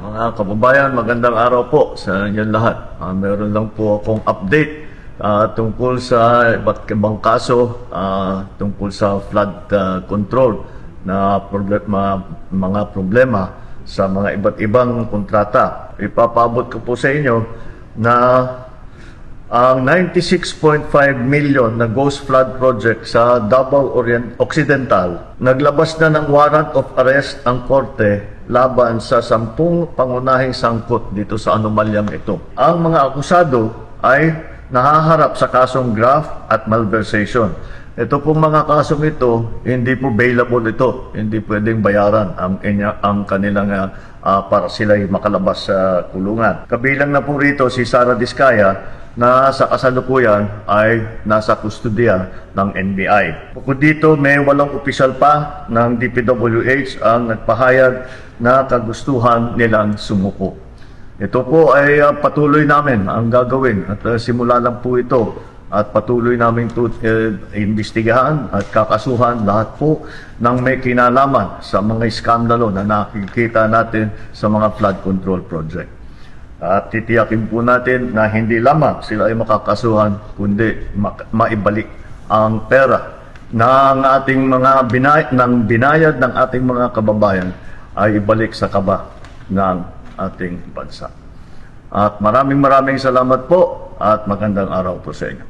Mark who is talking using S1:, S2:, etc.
S1: Mga kababayan, magandang araw po sa inyong lahat. Meron lang po akong update tungkol sa iba't ibang kaso tungkol sa flood control na mga problema sa mga iba't ibang kontrata. Ipapabot ko po sa inyo na ang 96.5 million na Ghost Flood Project sa Davao Occidental, naglabas na ng warrant of arrest ang korte laban sa 10 pangunahing sangkot dito sa anomalyang ito. Ang mga akusado ay nahaharap sa kasong graft at malversation. Ito pong mga kasong ito, hindi po bailable ito. Hindi pwedeng bayaran ang kanilang para sila'y makalabas sa kulungan. Kabilang na po rito si Sara Diskaya na sa kasalukuyan ay nasa kustodiya ng NBI. Bukod dito, may 8 opisyal pa ng DPWH ang nagpahayag na kagustuhan nilang sumuko. Ito po ay patuloy namin ang gagawin at simula lang po ito at patuloy namin imbestigahan at kakasuhan lahat po ng may kinalaman sa mga iskandalo na nakikita natin sa mga flood control project. At titiyakin po natin na hindi lamang sila ay makakasuhan, kundi maibalik ang pera ng ating mga binayad ng ating mga kababayan ay ibalik sa kaba ng ating bansa. At maraming salamat po at magandang araw po sa inyo.